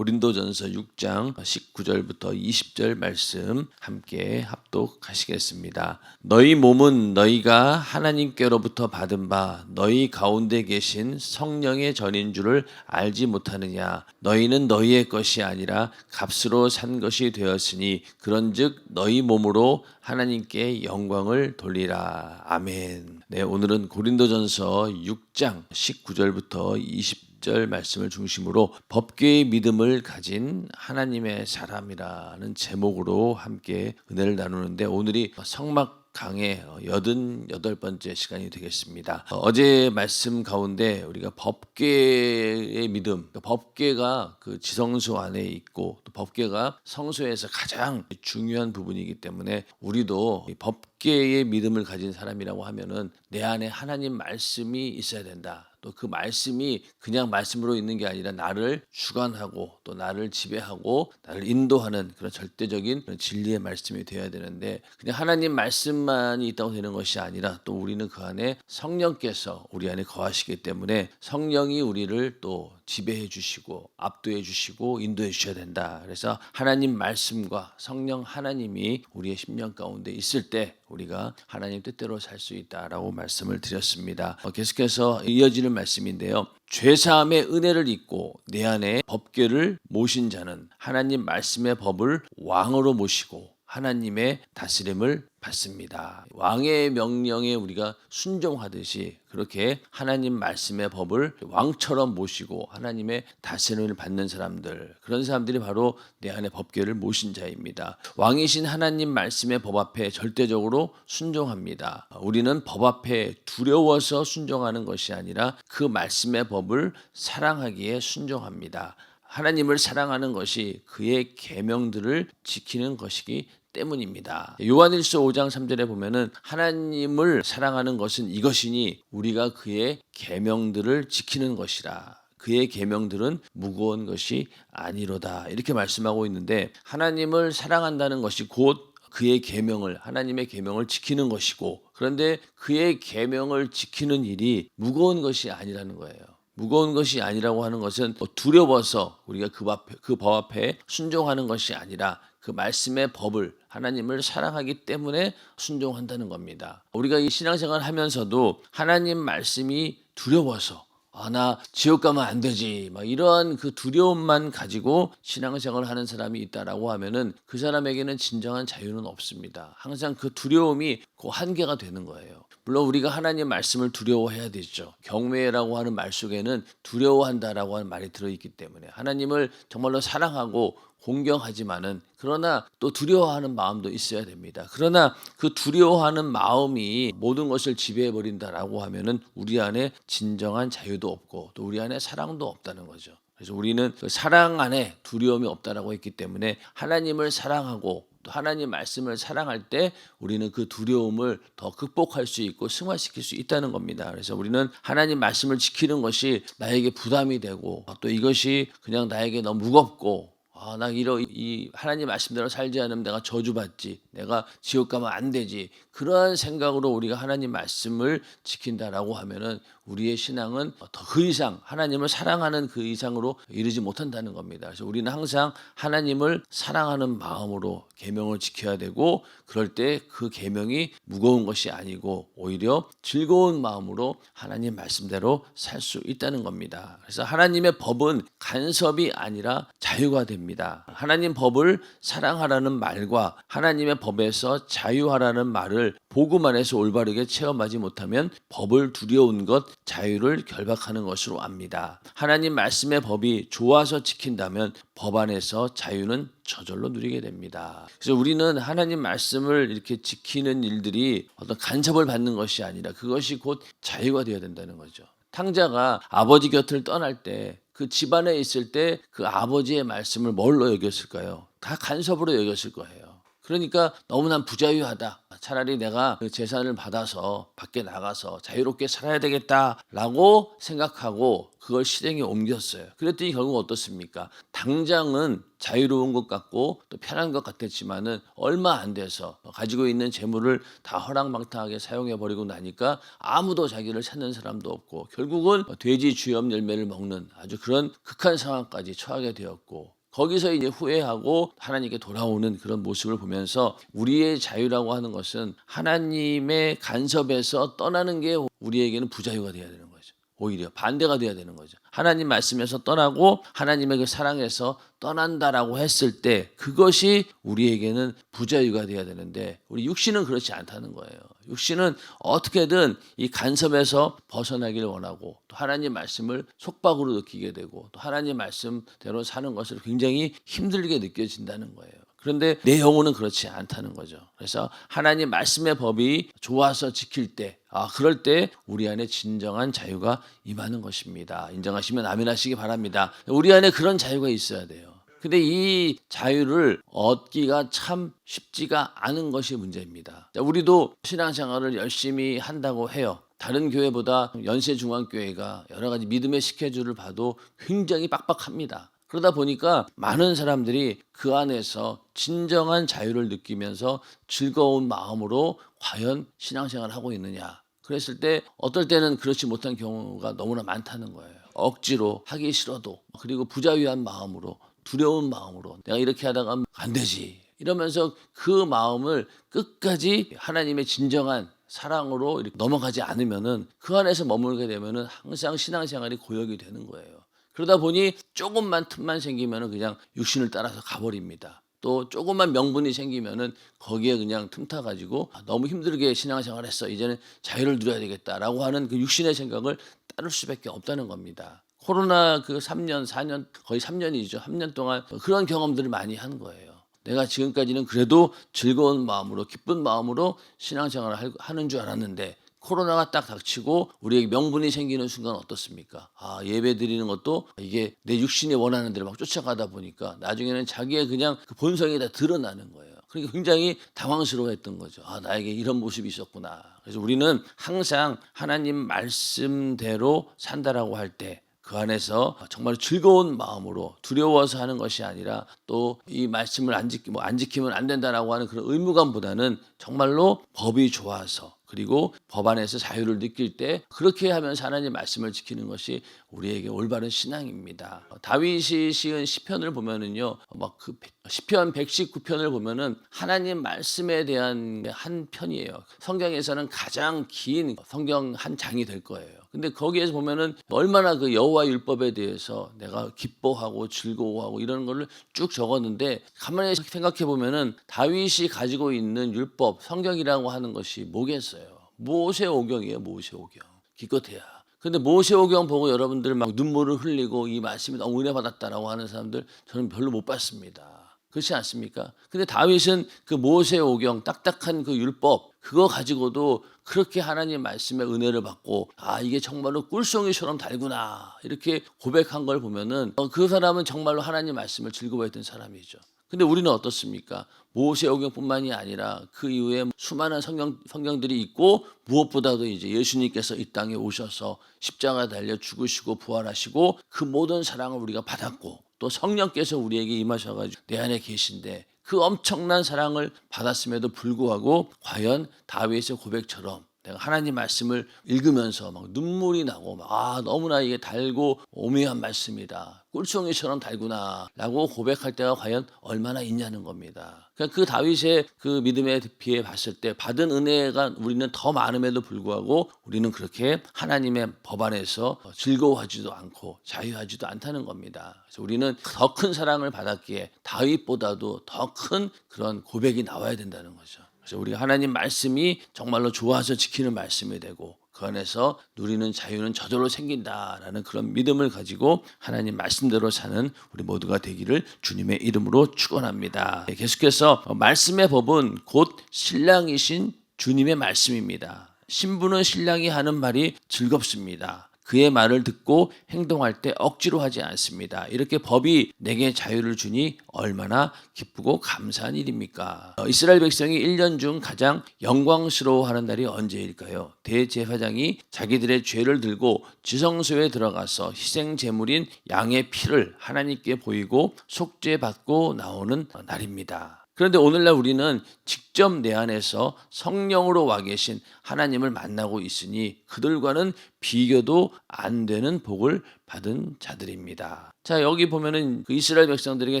고린도전서 6장 19절부터 20절 말씀 함께 합독하시겠습니다. 너희 몸은 너희가 하나님께로부터 받은 바 너희 가운데 계신 성령의 전인 줄을 알지 못하느냐. 너희는 너희의 것이 아니라 값으로 산 것이 되었으니 그런즉 너희 몸으로 하나님께 영광을 돌리라. 아멘. 네, 오늘은 고린도전서 6장 19절부터 20절 말씀을 중심으로 법궤의 믿음을 가진 하나님의 사람이라는 제목으로 함께 은혜를 나누는데, 오늘이 성막 강의 88번째 시간이 되겠습니다. 어제 말씀 가운데 우리가 법궤의 믿음, 법궤가 그 지성소 안에 있고 또 법궤가 성소에서 가장 중요한 부분이기 때문에 우리도 법궤의 믿음을 가진 사람이라고 하면은 내 안에 하나님 말씀이 있어야 된다. 또 그 말씀이 그냥 말씀으로 있는 게 아니라 나를 주관하고 또 나를 지배하고 나를 인도하는 그런 절대적인 그런 진리의 말씀이 되어야 되는데, 그냥 하나님 말씀만이 있다고 되는 것이 아니라 또 우리는 그 안에 성령께서 우리 안에 거하시기 때문에 성령이 우리를 또 지배해 주시고 압도해 주시고 인도해 주셔야 된다. 그래서 하나님 말씀과 성령 하나님이 우리의 심령 가운데 있을 때 우리가 하나님 뜻대로 살 수 있다라고 말씀을 드렸습니다. 계속해서 이어지는 말씀인데요. 죄사함의 은혜를 입고 내 안에 법궤를 모신 자는 하나님 말씀의 법을 왕으로 모시고 하나님의 다스림을 받습니다. 왕의 명령에 우리가 순종하듯이 그렇게 하나님 말씀의 법을 왕처럼 모시고 하나님의 다스림을 받는 사람들, 그런 사람들이 바로 내 안에 법궤를 모신 자입니다. 왕이신 하나님 말씀의 법 앞에 절대적으로 순종합니다. 우리는 법 앞에 두려워서 순종하는 것이 아니라 그 말씀의 법을 사랑하기에 순종합니다. 하나님을 사랑하는 것이 그의 계명들을 지키는 것이기 때문입니다. 요한일서 5장 3절에 보면은 하나님을 사랑하는 것은 이것이니 우리가 그의 계명들을 지키는 것이라. 그의 계명들은 무거운 것이 아니로다. 이렇게 말씀하고 있는데, 하나님을 사랑한다는 것이 곧 그의 계명을, 하나님의 계명을 지키는 것이고, 그런데 그의 계명을 지키는 일이 무거운 것이 아니라는 거예요. 무거운 것이 아니라고 하는 것은 두려워서 우리가 그 법 앞에 순종하는 것이 아니라 그 말씀의 법을, 하나님을 사랑하기 때문에 순종한다는 겁니다. 우리가 이 신앙생활을 하면서도 하나님 말씀이 두려워서 나 지옥 가면 안 되지, 막 이러한 그 두려움만 가지고 신앙생활을 하는 사람이 있다라고 하면은 그 사람에게는 진정한 자유는 없습니다. 항상 그 두려움이 그 한계가 되는 거예요. 물론 우리가 하나님 말씀을 두려워해야 되죠. 경외라고 하는 말 속에는 두려워한다라고 하는 말이 들어있기 때문에 하나님을 정말로 사랑하고 공경하지만은, 그러나 또 두려워하는 마음도 있어야 됩니다. 그러나 그 두려워하는 마음이 모든 것을 지배해 버린다라고 하면은 우리 안에 진정한 자유도 없고 또 우리 안에 사랑도 없다는 거죠. 그래서 우리는 그 사랑 안에 두려움이 없다라고 했기 때문에 하나님을 사랑하고 또 하나님 말씀을 사랑할 때 우리는 그 두려움을 더 극복할 수 있고 승화시킬 수 있다는 겁니다. 그래서 우리는 하나님 말씀을 지키는 것이 나에게 부담이 되고 또 이것이 그냥 나에게 너무 무겁고 나 이 하나님 말씀대로 살지 않으면 내가 저주받지, 내가 지옥 가면 안 되지, 그러한 생각으로 우리가 하나님 말씀을 지킨다라고 하면은 우리의 신앙은 더 그 이상 하나님을 사랑하는 그 이상으로 이르지 못한다는 겁니다. 그래서 우리는 항상 하나님을 사랑하는 마음으로 계명을 지켜야 되고, 그럴 때 그 계명이 무거운 것이 아니고 오히려 즐거운 마음으로 하나님 말씀대로 살 수 있다는 겁니다. 그래서 하나님의 법은 간섭이 아니라 자유가 됩니다. 하나님 법을 사랑하라는 말과 하나님의 법에서 자유하라는 말을 복음 안에서 올바르게 체험하지 못하면 법을 두려운 것, 자유를 결박하는 것으로 압니다. 하나님 말씀의 법이 좋아서 지킨다면 법 안에서 자유는 저절로 누리게 됩니다. 그래서 우리는 하나님 말씀을 이렇게 지키는 일들이 어떤 간섭을 받는 것이 아니라 그것이 곧 자유가 되어야 된다는 거죠. 탕자가 아버지 곁을 떠날 때 그 집안에 있을 때 그 아버지의 말씀을 뭘로 여겼을까요? 다 간섭으로 여겼을 거예요. 그러니까 너무나 부자유하다. 차라리 내가 그 재산을 받아서 밖에 나가서 자유롭게 살아야 되겠다라고 생각하고 그걸 실행에 옮겼어요. 그랬더니 결국 어떻습니까? 당장은 자유로운 것 같고 또 편한 것 같았지만은 얼마 안 돼서 가지고 있는 재물을 다 허랑방탕하게 사용해 버리고 나니까 아무도 자기를 찾는 사람도 없고 결국은 돼지 주염 열매를 먹는 아주 그런 극한 상황까지 처하게 되었고, 거기서 이제 후회하고 하나님께 돌아오는 그런 모습을 보면서 우리의 자유라고 하는 것은 하나님의 간섭에서 떠나는 게 우리에게는 부자유가 되어야 되는 거죠. 오히려 반대가 되어야 되는 거죠. 하나님 말씀에서 떠나고 하나님의 그 사랑에서 떠난다라고 했을 때 그것이 우리에게는 부자유가 되어야 되는데 우리 육신은 그렇지 않다는 거예요. 육신은 어떻게든 이 간섭에서 벗어나기를 원하고 또 하나님 말씀을 속박으로 느끼게 되고 또 하나님 말씀대로 사는 것을 굉장히 힘들게 느껴진다는 거예요. 그런데 내 영혼은 그렇지 않다는 거죠. 그래서 하나님 말씀의 법이 좋아서 지킬 때, 그럴 때 우리 안에 진정한 자유가 임하는 것입니다. 인정하시면 아멘 하시기 바랍니다. 우리 안에 그런 자유가 있어야 돼요. 근데 이 자유를 얻기가 참 쉽지가 않은 것이 문제입니다. 우리도 신앙생활을 열심히 한다고 해요. 다른 교회보다 연세중앙교회가 여러 가지 믿음의 스케줄을 봐도 굉장히 빡빡합니다. 그러다 보니까 많은 사람들이 그 안에서 진정한 자유를 느끼면서 즐거운 마음으로 과연 신앙생활을 하고 있느냐. 그랬을 때 어떨 때는 그렇지 못한 경우가 너무나 많다는 거예요. 억지로 하기 싫어도, 그리고 부자유한 마음으로, 두려운 마음으로 내가 이렇게 하다가 안 되지 이러면서 그 마음을 끝까지 하나님의 진정한 사랑으로 이렇게 넘어가지 않으면은 그 안에서 머물게 되면은 항상 신앙생활이 고역이 되는 거예요. 그러다 보니 조금만 틈만 생기면은 그냥 육신을 따라서 가버립니다. 또 조금만 명분이 생기면은 거기에 그냥 틈타 가지고 너무 힘들게 신앙생활했어, 이제는 자유를 누려야 되겠다라고 하는 그 육신의 생각을 따를 수밖에 없다는 겁니다. 코로나 그 3년, 4년, 거의 3년이죠. 3년 동안 그런 경험들을 많이 한 거예요. 내가 지금까지는 그래도 즐거운 마음으로, 기쁜 마음으로 신앙생활을 하는 줄 알았는데 코로나가 딱 닥치고 우리에게 명분이 생기는 순간 어떻습니까? 예배 드리는 것도 이게 내 육신이 원하는 대로 막 쫓아가다 보니까 나중에는 자기의 그냥 그 본성이 다 드러나는 거예요. 그러니까 굉장히 당황스러워했던 거죠. 나에게 이런 모습이 있었구나. 그래서 우리는 항상 하나님 말씀대로 산다라고 할 때 그 안에서 정말 즐거운 마음으로, 두려워서 하는 것이 아니라 또 이 말씀을 안 지키면 안 된다라고 하는 그런 의무감보다는 정말로 법이 좋아서, 그리고 법 안에서 자유를 느낄 때 그렇게 하면서 하나님 말씀을 지키는 것이 우리에게 올바른 신앙입니다. 다윗이 시은 시편을 보면은요, 그 시편 119편을 보면은 하나님 말씀에 대한 한 편이에요. 성경에서는 가장 긴 성경 한 장이 될 거예요. 근데 거기에서 보면은 얼마나 그 여호와 율법에 대해서 내가 기뻐하고 즐거워하고 이런 거를 쭉 적었는데, 가만히 생각해 보면은 다윗이 가지고 있는 율법, 성경이라고 하는 것이 뭐겠어요? 모세오경이에요. 모세오경. 기껏해야. 근데 모세오경 보고 여러분들 막 눈물을 흘리고 이 말씀이 너무 은혜 받았다라고 하는 사람들 저는 별로 못 봤습니다. 그렇지 않습니까? 근데 다윗은 그 모세오경, 딱딱한 그 율법, 그거 가지고도 그렇게 하나님 말씀의 은혜를 받고 이게 정말로 꿀송이처럼 달구나 이렇게 고백한 걸 보면은 그 사람은 정말로 하나님 말씀을 즐거워했던 사람이죠. 근데 우리는 어떻습니까? 모세오경뿐만이 아니라 그 이후에 수많은 성경들이 있고, 무엇보다도 이제 예수님께서 이 땅에 오셔서 십자가에 달려 죽으시고 부활하시고 그 모든 사랑을 우리가 받았고, 또 성령께서 우리에게 임하셔가지고 내 안에 계신데 그 엄청난 사랑을 받았음에도 불구하고 과연 다윗의 고백처럼 내가 하나님 말씀을 읽으면서 막 눈물이 나고 너무나 이게 달고 오묘한 말씀이다, 꿀송이처럼 달구나 라고 고백할 때가 과연 얼마나 있냐는 겁니다. 그러니까 그 다윗의 그 믿음에 비해 봤을 때 받은 은혜가 우리는 더 많음에도 불구하고 우리는 그렇게 하나님의 법 안에서 즐거워하지도 않고 자유하지도 않다는 겁니다. 그래서 우리는 더 큰 사랑을 받았기에 다윗보다도 더 큰 그런 고백이 나와야 된다는 거죠. 그래서 우리가 하나님 말씀이 정말로 좋아서 지키는 말씀이 되고 그 안에서 누리는 자유는 저절로 생긴다라는 그런 믿음을 가지고 하나님 말씀대로 사는 우리 모두가 되기를 주님의 이름으로 축원합니다. 계속해서 말씀의 법은 곧 신랑이신 주님의 말씀입니다. 신부는 신랑이 하는 말이 즐겁습니다. 그의 말을 듣고 행동할 때 억지로 하지 않습니다. 이렇게 법이 내게 자유를 주니 얼마나 기쁘고 감사한 일입니까? 이스라엘 백성이 1년 중 가장 영광스러워하는 날이 언제일까요? 대제사장이 자기들의 죄를 들고 지성소에 들어가서 희생 제물인 양의 피를 하나님께 보이고 속죄받고 나오는 날입니다. 그런데 오늘날 우리는 직접 내 안에서 성령으로 와 계신 하나님을 만나고 있으니 그들과는 비교도 안 되는 복을 받은 자들입니다. 자, 여기 보면은 그 이스라엘 백성들에게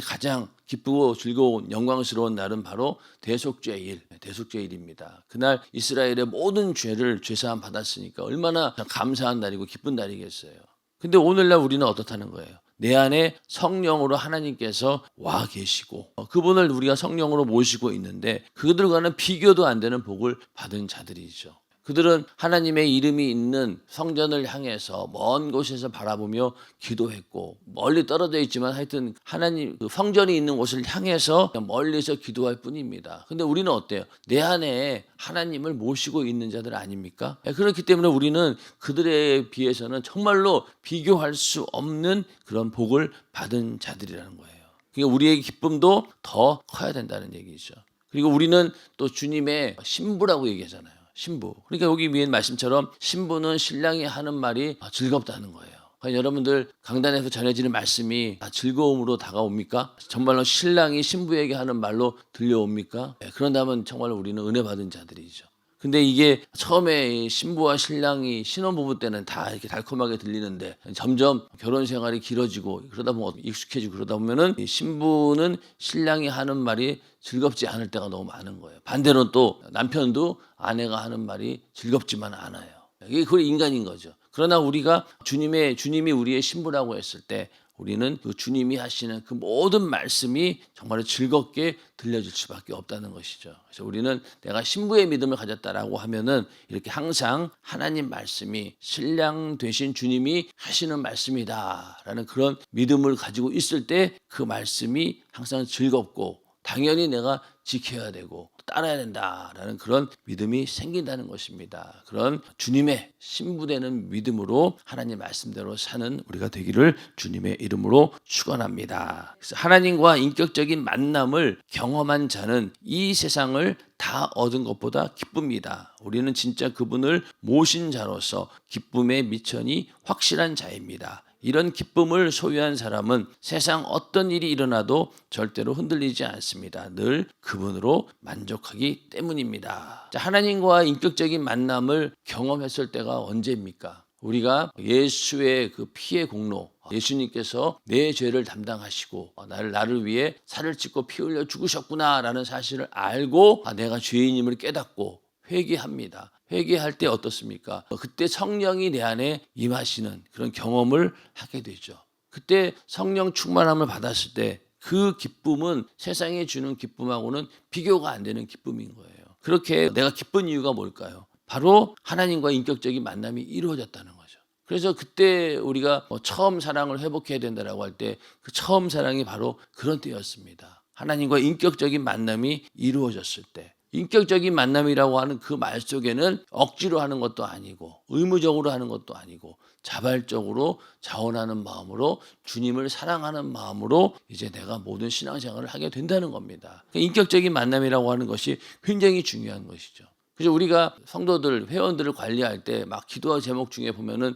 가장 기쁘고 즐거운 영광스러운 날은 바로 대속죄일입니다. 그날 이스라엘의 모든 죄를 죄사함 받았으니까 얼마나 감사한 날이고 기쁜 날이겠어요. 근데 오늘날 우리는 어떻다는 거예요? 내 안에 성령으로 하나님께서 와 계시고 그분을 우리가 성령으로 모시고 있는데 그들과는 비교도 안 되는 복을 받은 자들이죠. 그들은 하나님의 이름이 있는 성전을 향해서 먼 곳에서 바라보며 기도했고 멀리 떨어져 있지만 하여튼 하나님 그 성전이 있는 곳을 향해서 멀리서 기도할 뿐입니다. 근데 우리는 어때요? 내 안에 하나님을 모시고 있는 자들 아닙니까? 그렇기 때문에 우리는 그들에 비해서는 정말로 비교할 수 없는 그런 복을 받은 자들이라는 거예요. 그러니까 우리의 기쁨도 더 커야 된다는 얘기죠. 그리고 우리는 또 주님의 신부라고 얘기하잖아요. 신부. 그러니까 여기 위에 말씀처럼 신부는 신랑이 하는 말이 즐겁다는 거예요. 과연 여러분들 강단에서 전해지는 말씀이 즐거움으로 다가옵니까? 정말로 신랑이 신부에게 하는 말로 들려옵니까? 그런다면 정말로 우리는 은혜 받은 자들이죠. 근데 이게 처음에 신부와 신랑이 신혼부부 때는 다 이렇게 달콤하게 들리는데 점점 결혼 생활이 길어지고 그러다 보면 익숙해지고 그러다 보면은 신부는 신랑이 하는 말이 즐겁지 않을 때가 너무 많은 거예요. 반대로 또 남편도 아내가 하는 말이 즐겁지만 않아요. 이게 거의 인간인 거죠. 그러나 우리가 주님이 우리의 신부라고 했을 때 우리는 그 주님이 하시는 그 모든 말씀이 정말 즐겁게 들려질 수밖에 없다는 것이죠. 그래서 우리는 내가 신부의 믿음을 가졌다라고 하면은 이렇게 항상 하나님 말씀이 신랑 되신 주님이 하시는 말씀이다라는 그런 믿음을 가지고 있을 때 그 말씀이 항상 즐겁고 당연히 내가 지켜야 되고 따라야 된다라는 그런 믿음이 생긴다는 것입니다. 그런 주님의 신부되는 믿음으로 하나님 말씀대로 사는 우리가 되기를 주님의 이름으로 축원합니다. 그래서 하나님과 인격적인 만남을 경험한 자는 이 세상을 다 얻은 것보다 기쁩니다. 우리는 진짜 그분을 모신 자로서 기쁨의 미천이 확실한 자입니다. 이런 기쁨을 소유한 사람은 세상 어떤 일이 일어나도 절대로 흔들리지 않습니다. 늘 그분으로 만족하기 때문입니다. 자, 하나님과 인격적인 만남을 경험했을 때가 언제입니까? 우리가 예수의 그 피의 공로, 예수님께서 내 죄를 담당하시고 나를 위해 살을 찢고 피 흘려 죽으셨구나라는 사실을 알고 내가 죄인임을 깨닫고 회개합니다. 회개할 때 어떻습니까? 그때 성령이 내 안에 임하시는 그런 경험을 하게 되죠. 그때 성령 충만함을 받았을 때 그 기쁨은 세상에 주는 기쁨하고는 비교가 안 되는 기쁨인 거예요. 그렇게 내가 기쁜 이유가 뭘까요? 바로 하나님과 인격적인 만남이 이루어졌다는 거죠. 그래서 그때 우리가 처음 사랑을 회복해야 된다라고 할 때 그 처음 사랑이 바로 그런 때였습니다. 하나님과 인격적인 만남이 이루어졌을 때. 인격적인 만남이라고 하는 그 말 속에는 억지로 하는 것도 아니고 의무적으로 하는 것도 아니고 자발적으로 자원하는 마음으로 주님을 사랑하는 마음으로 이제 내가 모든 신앙생활을 하게 된다는 겁니다. 인격적인 만남이라고 하는 것이 굉장히 중요한 것이죠. 그래서 우리가 성도들, 회원들을 관리할 때 막 기도와 제목 중에 보면은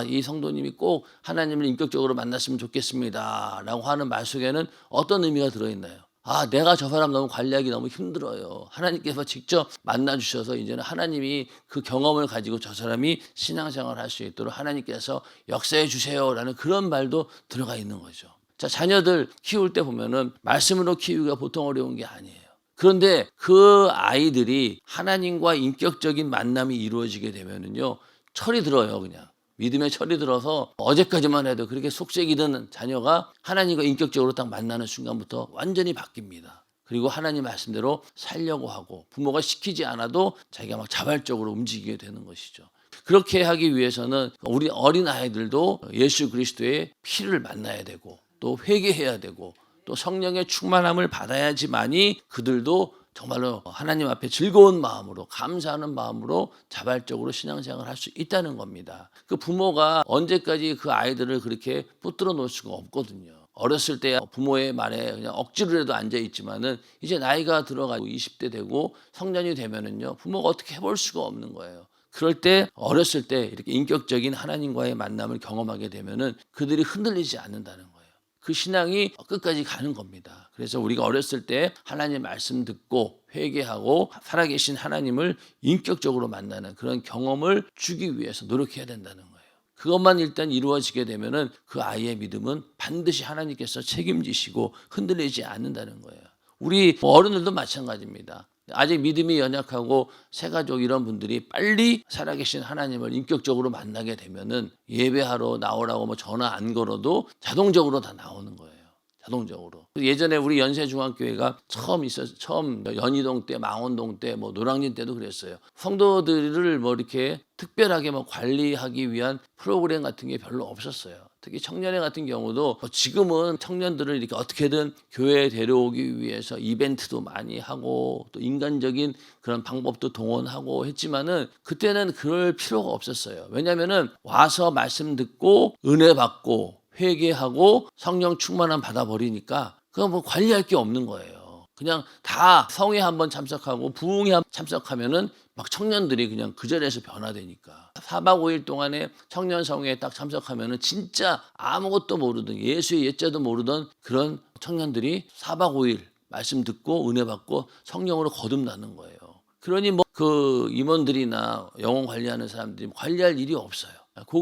이 성도님이 꼭 하나님을 인격적으로 만났으면 좋겠습니다 라고 하는 말 속에는 어떤 의미가 들어있나요? 내가 저 사람 너무 관리하기 너무 힘들어요. 하나님께서 직접 만나주셔서 이제는 하나님이 그 경험을 가지고 저 사람이 신앙생활을 할 수 있도록 하나님께서 역사해 주세요라는 그런 말도 들어가 있는 거죠. 자, 자녀들 키울 때 보면은 말씀으로 키우기가 보통 어려운 게 아니에요. 그런데 그 아이들이 하나님과 인격적인 만남이 이루어지게 되면은요, 철이 들어요, 그냥. 믿음의 철이 들어서 어제까지만 해도 그렇게 속색이던 자녀가 하나님과 인격적으로 딱 만나는 순간부터 완전히 바뀝니다. 그리고 하나님 말씀대로 살려고 하고 부모가 시키지 않아도 자기가 막 자발적으로 움직이게 되는 것이죠. 그렇게 하기 위해서는 우리 어린 아이들도 예수 그리스도의 피를 만나야 되고 또 회개해야 되고 또 성령의 충만함을 받아야지만이 그들도 정말로 하나님 앞에 즐거운 마음으로 감사하는 마음으로 자발적으로 신앙생활을 할 수 있다는 겁니다. 그 부모가 언제까지 그 아이들을 그렇게 붙들어 놓을 수가 없거든요. 어렸을 때 부모의 말에 그냥 억지로라도 앉아 있지만은 이제 나이가 들어가고 20대 되고 성년이 되면은요, 부모가 어떻게 해볼 수가 없는 거예요. 그럴 때 어렸을 때 이렇게 인격적인 하나님과의 만남을 경험하게 되면은 그들이 흔들리지 않는다는 거예요. 그 신앙이 끝까지 가는 겁니다. 그래서 우리가 어렸을 때 하나님 말씀 듣고 회개하고 살아계신 하나님을 인격적으로 만나는 그런 경험을 주기 위해서 노력해야 된다는 거예요. 그것만 일단 이루어지게 되면은 그 아이의 믿음은 반드시 하나님께서 책임지시고 흔들리지 않는다는 거예요. 우리 어른들도 마찬가지입니다. 아직 믿음이 연약하고 새가족 이런 분들이 빨리 살아계신 하나님을 인격적으로 만나게 되면은 예배하러 나오라고 뭐 전화 안 걸어도 자동적으로 다 나오는 거예요. 자동적으로. 예전에 우리 연세중앙교회가 처음 연희동 때, 망원동 때, 뭐 노량진 때도 그랬어요. 성도들을 뭐 이렇게 특별하게 뭐 관리하기 위한 프로그램 같은 게 별로 없었어요. 특히 청년회 같은 경우도 지금은 청년들을 이렇게 어떻게든 교회에 데려오기 위해서 이벤트도 많이 하고 또 인간적인 그런 방법도 동원하고 했지만은 그때는 그럴 필요가 없었어요. 왜냐하면은 와서 말씀 듣고 은혜 받고 회개하고 성령 충만함 받아버리니까 그거 뭐 관리할 게 없는 거예요. 그냥 다 성회 한번 참석하고 부흥회 한번 참석하면은 막 청년들이 그냥 그 자리에서 변화되니까 4박 5일 동안에 청년 성회에 딱 참석하면은 진짜 아무것도 모르던 예수의 예자도 모르던 그런 청년들이 4박 5일 말씀 듣고 은혜 받고 성령으로 거듭나는 거예요. 그러니 뭐 그 임원들이나 영혼 관리하는 사람들이 관리할 일이 없어요.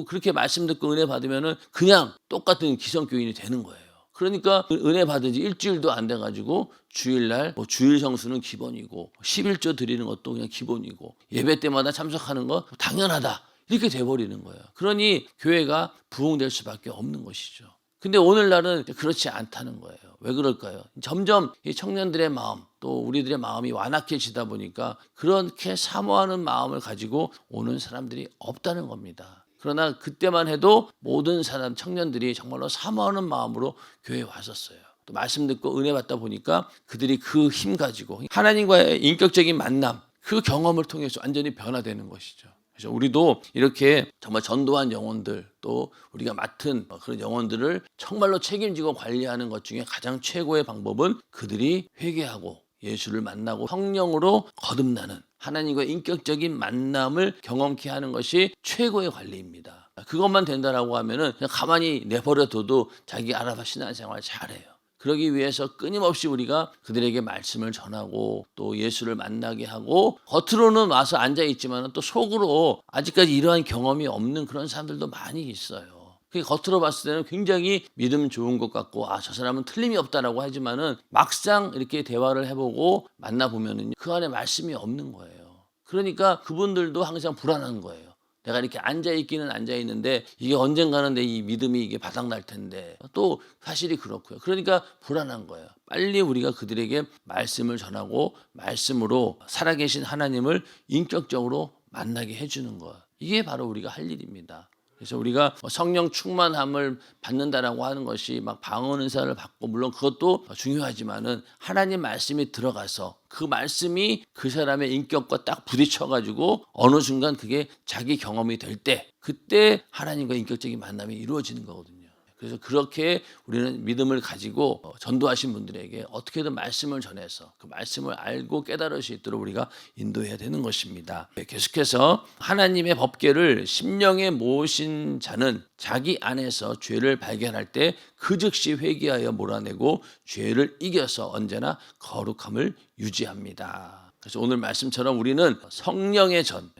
그렇게 말씀 듣고 은혜 받으면은 그냥 똑같은 기성교인이 되는 거예요. 그러니까 은혜 받은 지 일주일도 안 돼가지고 주일날 뭐 주일 성수는 기본이고 11조 드리는 것도 그냥 기본이고 예배 때마다 참석하는 거 당연하다 이렇게 돼버리는 거예요. 그러니 교회가 부흥될 수밖에 없는 것이죠. 근데 오늘날은 그렇지 않다는 거예요. 왜 그럴까요? 점점 이 청년들의 마음 또 우리들의 마음이 완악해지다 보니까 그렇게 사모하는 마음을 가지고 오는 사람들이 없다는 겁니다. 그러나 그때만 해도 모든 사람 청년들이 정말로 사모하는 마음으로 교회에 왔었어요. 또 말씀 듣고 은혜 받다 보니까 그들이 그 힘 가지고 하나님과의 인격적인 만남 그 경험을 통해서 완전히 변화되는 것이죠. 그래서 우리도 이렇게 정말 전도한 영혼들 또 우리가 맡은 그런 영혼들을 정말로 책임지고 관리하는 것 중에 가장 최고의 방법은 그들이 회개하고 예수를 만나고 성령으로 거듭나는 하나님과의 인격적인 만남을 경험케 하는 것이 최고의 관리입니다. 그것만 된다라고 하면은 그냥 가만히 내버려둬도 자기 알아서 신앙생활 잘해요. 그러기 위해서 끊임없이 우리가 그들에게 말씀을 전하고 또 예수를 만나게 하고 겉으로는 와서 앉아 있지만 또 속으로 아직까지 이러한 경험이 없는 그런 사람들도 많이 있어요. 겉으로 봤을 때는 굉장히 믿음 좋은 것 같고 저 사람은 틀림이 없다라고 하지만은 막상 이렇게 대화를 해보고 만나보면은 그 안에 말씀이 없는 거예요. 그러니까 그분들도 항상 불안한 거예요. 내가 이렇게 앉아있기는 앉아있는데 이게 언젠가는 내 이 믿음이 이게 바닥날 텐데 또 사실이 그렇고요. 그러니까 불안한 거예요. 빨리 우리가 그들에게 말씀을 전하고 말씀으로 살아계신 하나님을 인격적으로 만나게 해주는 것. 이게 바로 우리가 할 일입니다. 그래서 우리가 성령 충만함을 받는다라고 하는 것이 막 방언 은사를 받고 물론 그것도 중요하지만은 하나님 말씀이 들어가서 그 말씀이 그 사람의 인격과 딱 부딪혀가지고 어느 순간 그게 자기 경험이 될 때 그때 하나님과 인격적인 만남이 이루어지는 거거든요. 그래서 그렇게 우리는 믿음을 가지고 전도하신 분들에게 어떻게든 말씀을 전해서 그 말씀을 알고 깨달을 수 있도록 우리가 인도해야 되는 것입니다. 계속해서 하나님의 법궤를 심령에 모으신 자는 자기 안에서 죄를 발견할 때 그 즉시 회개하여 몰아내고 죄를 이겨서 언제나 거룩함을 유지합니다. 그래서 오늘 말씀처럼 우리는 성령의 전,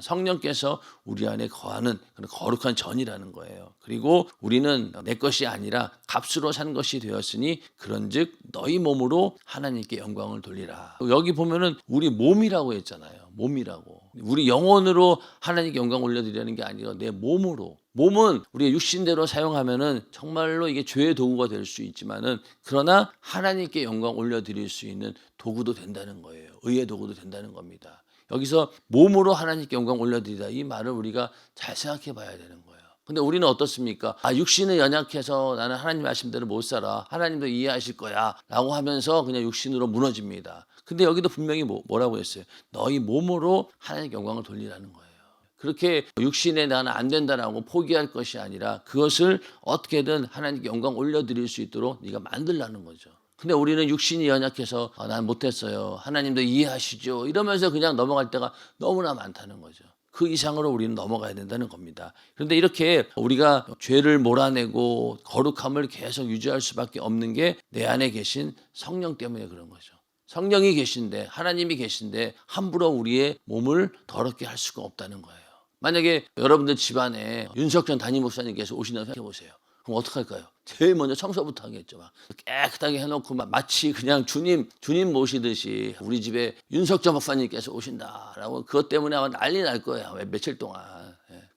성령께서 우리 안에 거하는 그런 거룩한 전이라는 거예요. 그리고 우리는 내 것이 아니라 값으로 산 것이 되었으니 그런즉 너희 몸으로 하나님께 영광을 돌리라. 여기 보면은 우리 몸이라고 했잖아요. 몸이라고. 우리 영혼으로 하나님께 영광 올려드리는 게 아니라 내 몸으로. 몸은 우리가 육신대로 사용하면은 정말로 이게 죄의 도구가 될 수 있지만은 그러나 하나님께 영광 올려드릴 수 있는 도구도 된다는 거예요. 의의 도구도 된다는 겁니다. 여기서 몸으로 하나님께 영광 올려드리다 이 말을 우리가 잘 생각해 봐야 되는 거예요. 근데 우리는 어떻습니까? 육신은 연약해서 나는 하나님 말씀대로 못 살아. 하나님도 이해하실 거야. 라고 하면서 그냥 육신으로 무너집니다. 근데 여기도 분명히 뭐라고 했어요? 너희 몸으로 하나님께 영광을 돌리라는 거예요. 그렇게 육신에 나는 안 된다라고 포기할 것이 아니라 그것을 어떻게든 하나님께 영광 올려드릴 수 있도록 네가 만들라는 거죠. 근데 우리는 육신이 연약해서 난 못했어요. 하나님도 이해하시죠. 이러면서 그냥 넘어갈 때가 너무나 많다는 거죠. 그 이상으로 우리는 넘어가야 된다는 겁니다. 그런데 이렇게 우리가 죄를 몰아내고 거룩함을 계속 유지할 수밖에 없는 게 내 안에 계신 성령 때문에 그런 거죠. 성령이 계신데, 하나님이 계신데 함부로 우리의 몸을 더럽게 할 수가 없다는 거예요. 만약에 여러분들 집안에 윤석전 담임 목사님께서 오신다고 생각해 보세요. 그럼 어떡할까요? 제일 먼저 청소부터 하겠죠. 막 깨끗하게 해놓고 마치 그냥 주님 모시듯이 우리 집에 윤석전 목사님께서 오신다라고 그것 때문에 아마 난리 날 거예요. 며칠 동안.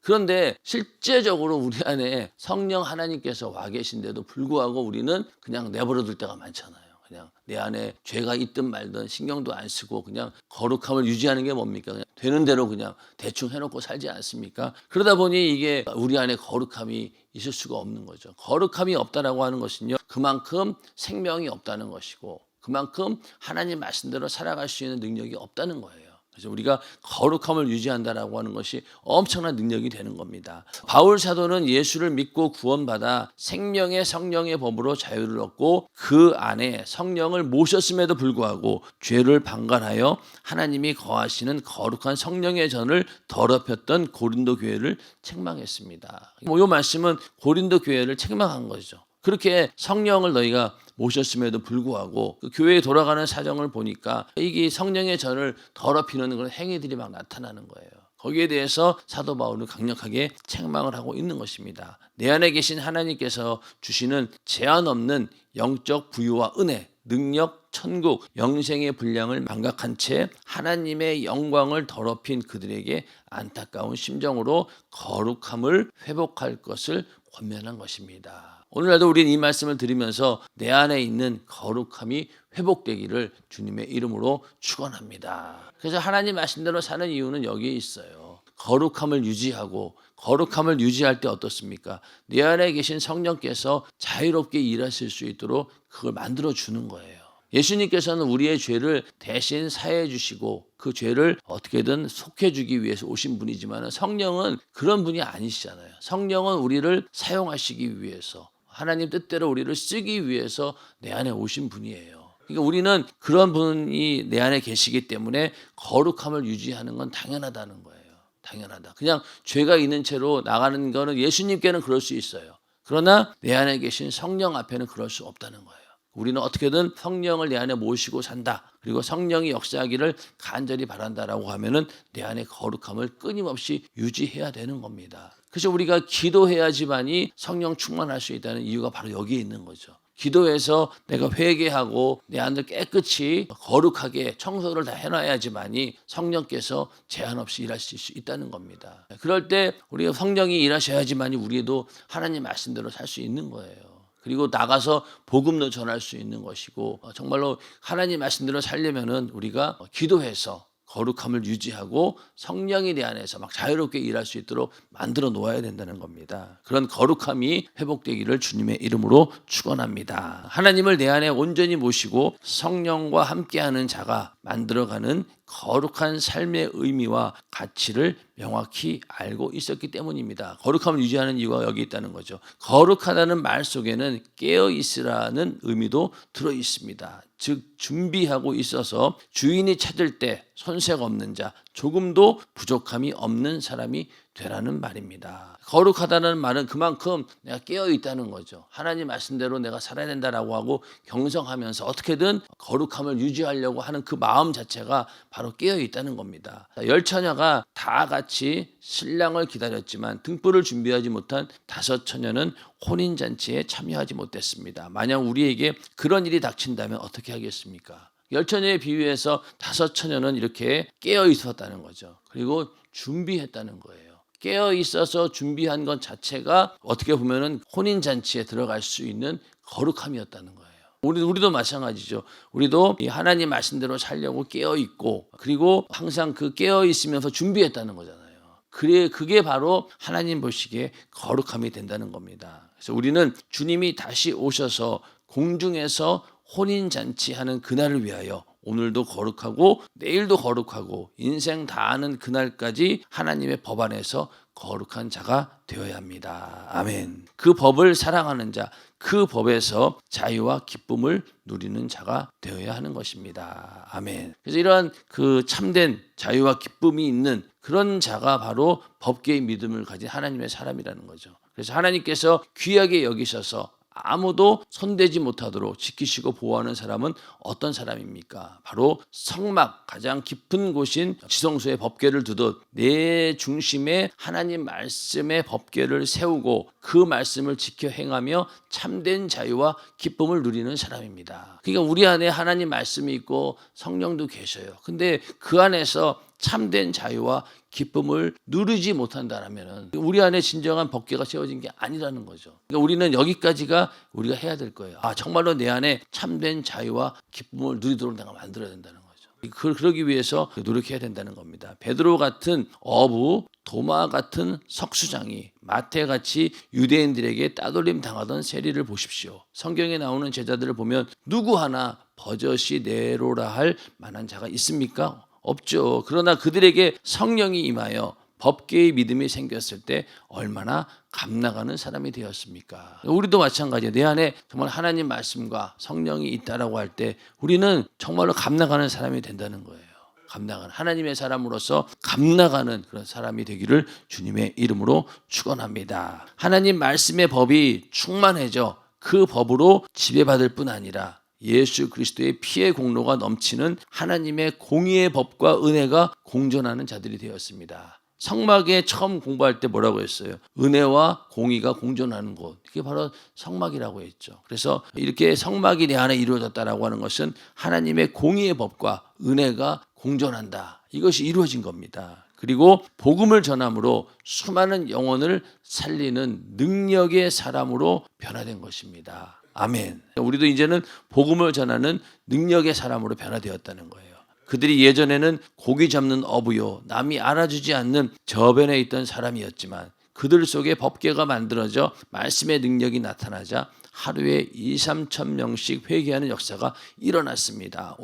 그런데 실제적으로 우리 안에 성령 하나님께서 와 계신데도 불구하고 우리는 그냥 내버려 둘 때가 많잖아요. 그냥 내 안에 죄가 있든 말든 신경도 안 쓰고 그냥 거룩함을 유지하는 게 뭡니까? 그냥 되는 대로 그냥 대충 해놓고 살지 않습니까? 그러다 보니 이게 우리 안에 거룩함이 있을 수가 없는 거죠. 거룩함이 없다라고 하는 것은요, 그만큼 생명이 없다는 것이고 그만큼 하나님 말씀대로 살아갈 수 있는 능력이 없다는 거예요. 그래서 우리가 거룩함을 유지한다라고 하는 것이 엄청난 능력이 되는 겁니다. 바울 사도는 예수를 믿고 구원받아 생명의 성령의 법으로 자유를 얻고 그 안에 성령을 모셨음에도 불구하고 죄를 방관하여 하나님이 거하시는 거룩한 성령의 전을 더럽혔던 고린도 교회를 책망했습니다. 이 말씀은 고린도 교회를 책망한 거죠. 그렇게 성령을 너희가 모셨음에도 불구하고 그 교회에 돌아가는 사정을 보니까 이게 성령의 전을 더럽히는 그런 행위들이 막 나타나는 거예요. 거기에 대해서 사도 바울은 강력하게 책망을 하고 있는 것입니다. 내 안에 계신 하나님께서 주시는 제한 없는 영적 부유와 은혜, 능력, 천국, 영생의 분량을 망각한 채 하나님의 영광을 더럽힌 그들에게 안타까운 심정으로 거룩함을 회복할 것을 권면한 것입니다. 오늘날도 우리는 이 말씀을 들으면서 내 안에 있는 거룩함이 회복되기를 주님의 이름으로 축원합니다. 그래서 하나님 말씀대로 사는 이유는 여기에 있어요. 거룩함을 유지하고 거룩함을 유지할 때 어떻습니까? 내 안에 계신 성령께서 자유롭게 일하실 수 있도록 그걸 만들어 주는 거예요. 예수님께서는 우리의 죄를 대신 사해 주시고 그 죄를 어떻게든 속해 주기 위해서 오신 분이지만 성령은 그런 분이 아니시잖아요. 성령은 우리를 사용하시기 위해서 하나님 뜻대로 우리를 쓰기 위해서 내 안에 오신 분이에요. 그러니까 우리는 그런 분이 내 안에 계시기 때문에 거룩함을 유지하는 건 당연하다는 거예요. 당연하다. 그냥 죄가 있는 채로 나가는 거는 예수님께는 그럴 수 있어요. 그러나 내 안에 계신 성령 앞에는 그럴 수 없다는 거예요. 우리는 어떻게든 성령을 내 안에 모시고 산다. 그리고 성령이 역사하기를 간절히 바란다라고 하면은 내 안에 거룩함을 끊임없이 유지해야 되는 겁니다. 그래서 우리가 기도해야지만이 성령 충만할 수 있다는 이유가 바로 여기에 있는 거죠. 기도해서 내가 회개하고 내 안을 깨끗이 거룩하게 청소를 다 해놔야지만이 성령께서 제한 없이 일하실 수 있다는 겁니다. 그럴 때 우리가 성령이 일하셔야지만이 우리도 하나님 말씀대로 살 수 있는 거예요. 그리고 나가서 복음도 전할 수 있는 것이고 정말로 하나님 말씀대로 살려면은 우리가 기도해서 거룩함을 유지하고 성령이 내 안에서 막 자유롭게 일할 수 있도록 만들어 놓아야 된다는 겁니다. 그런 거룩함이 회복되기를 주님의 이름으로 축원합니다. 하나님을 내 안에 온전히 모시고 성령과 함께하는 자가 만들어가는 거룩한 삶의 의미와 가치를 명확히 알고 있었기 때문입니다. 거룩함을 유지하는 이유가 여기 있다는 거죠. 거룩하다는 말 속에는 깨어 있으라는 의미도 들어 있습니다. 즉 준비하고 있어서 주인이 찾을 때 손색 없는 자, 조금도 부족함이 없는 사람이 되라는 말입니다. 거룩하다는 말은 그만큼 내가 깨어 있다는 거죠. 하나님 말씀대로 내가 살아야 된다라고 하고 경성하면서 어떻게든 거룩함을 유지하려고 하는 그 마음 자체가 바로 깨어 있다는 겁니다. 열 처녀가 다 같이 신랑을 기다렸지만 등불을 준비하지 못한 5 처녀는 혼인잔치에 참여하지 못했습니다. 만약 우리에게 그런 일이 닥친다면 어떻게 하겠습니까? 10처녀에 비유해서 5 처녀는 이렇게 깨어 있었다는 거죠. 그리고 준비했다는 거예요. 깨어 있어서 준비한 것 자체가 어떻게 보면은 혼인잔치에 들어갈 수 있는 거룩함이었다는 거예요. 우리도 마찬가지죠. 우리도 이 하나님 말씀대로 살려고 깨어 있고 그리고 항상 그 깨어 있으면서 준비했다는 거잖아요. 그게 바로 하나님 보시기에 거룩함이 된다는 겁니다. 그래서 우리는 주님이 다시 오셔서 공중에서 혼인잔치하는 그날을 위하여 오늘도 거룩하고 내일도 거룩하고 인생 다 하는 그날까지 하나님의 법 안에서 거룩한 자가 되어야 합니다. 아멘. 그 법을 사랑하는 자, 그 법에서 자유와 기쁨을 누리는 자가 되어야 하는 것입니다. 아멘. 그래서 이러한 그 참된 자유와 기쁨이 있는 그런 자가 바로 법계의 믿음을 가진 하나님의 사람이라는 거죠. 그래서 하나님께서 귀하게 여기셔서 아무도 손대지 못하도록 지키시고 보호하는 사람은 어떤 사람입니까? 바로 성막, 가장 깊은 곳인 지성소의 법궤를 두듯 내 중심에 하나님 말씀의 법궤를 세우고 그 말씀을 지켜 행하며 참된 자유와 기쁨을 누리는 사람입니다. 그러니까 우리 안에 하나님 말씀이 있고 성령도 계셔요. 근데 그 안에서 참된 자유와 기쁨을 누리지 못한다면 우리 안에 진정한 법궤가 세워진 게 아니라는 거죠. 그러니까 우리는 여기까지가 우리가 해야 될 거예요. 정말로 내 안에 참된 자유와 기쁨을 누리도록 내가 만들어야 된다는 거죠. 그러기 위해서 노력해야 된다는 겁니다. 베드로 같은 어부, 도마 같은 석수장이 마태같이 유대인들에게 따돌림 당하던 세리를 보십시오. 성경에 나오는 제자들을 보면 누구 하나 버젓이 내로라 할 만한 자가 있습니까? 없죠. 그러나 그들에게 성령이 임하여 법계의 믿음이 생겼을 때 얼마나 감나가는 사람이 되었습니까? 우리도 마찬가지예요. 내 안에 정말 하나님 말씀과 성령이 있다라고 할 때 우리는 정말로 감나가는 사람이 된다는 거예요. 감나가는 하나님의 사람으로서 감나가는 그런 사람이 되기를 주님의 이름으로 축원합니다. 하나님 말씀의 법이 충만해져 그 법으로 지배받을 뿐 아니라 예수 그리스도의 피의 공로가 넘치는 하나님의 공의의 법과 은혜가 공존하는 자들이 되었습니다. 성막에 처음 공부할 때 뭐라고 했어요? 은혜와 공의가 공존하는 곳. 이게 바로 성막이라고 했죠. 그래서 이렇게 성막이 내 안에 이루어졌다라고 하는 것은 하나님의 공의의 법과 은혜가 공존한다. 이것이 이루어진 겁니다. 그리고 복음을 전함으로 수많은 영혼을 살리는 능력의 사람으로 변화된 것입니다. 아멘. 우리도 이제는 복음을 전하는 능력의 사람으로 변화되었다는 거예요. 그들이 예전에는 고기 잡는 어부요, 남이 알아주지 않는 저변에 있던 사람이었지만 그들 속에 법궤가 만들어져 말씀의 능력이 나타나자 하루에 2-3천 명씩 회개하는 역사가 일어났습니다.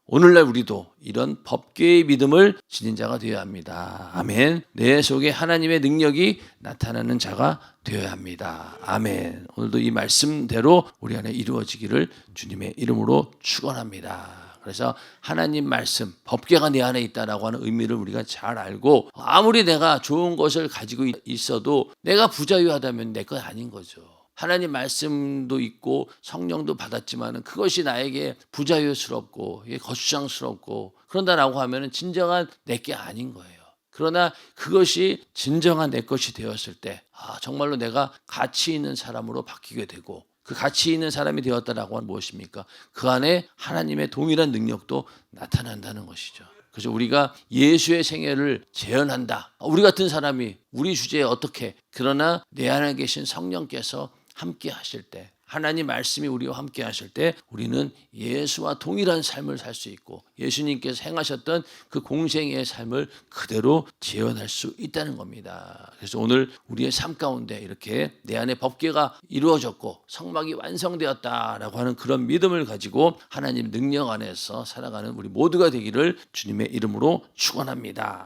오늘날 우리도 이런 법궤의 믿음을 지닌 자가 되어야 합니다. 아멘. 내 속에 하나님의 능력이 나타나는 자가 되어야 합니다. 아멘. 오늘도 이 말씀대로 우리 안에 이루어지기를 주님의 이름으로 축원합니다. 그래서 하나님 말씀, 법궤가 내 안에 있다라고 하는 의미를 우리가 잘 알고 아무리 내가 좋은 것을 가지고 있어도 내가 부자유하다면 내 것 아닌 거죠. 하나님 말씀도 있고 성령도 받았지만 그것이 나에게 부자유스럽고 거추장스럽고 그런다라고 하면 진정한 내 게 아닌 거예요. 그러나 그것이 진정한 내 것이 되었을 때 정말로 내가 가치 있는 사람으로 바뀌게 되고 그 가치 있는 사람이 되었다라고 하는 무엇입니까? 그 안에 하나님의 동일한 능력도 나타난다는 것이죠. 그래서 우리가 예수의 생애를 재현한다. 우리 같은 사람이 우리 주제에 어떻게 그러나 내 안에 계신 성령께서 함께 하실 때 하나님 말씀이 우리와 함께 하실 때 우리는 예수와 동일한 삶을 살 수 있고 예수님께서 행하셨던 그 공생의 삶을 그대로 재현할 수 있다는 겁니다. 그래서 오늘 우리의 삶 가운데 이렇게 내 안에 법궤가 이루어졌고 성막이 완성되었다라고 하는 그런 믿음을 가지고 하나님 능력 안에서 살아가는 우리 모두가 되기를 주님의 이름으로 축원합니다.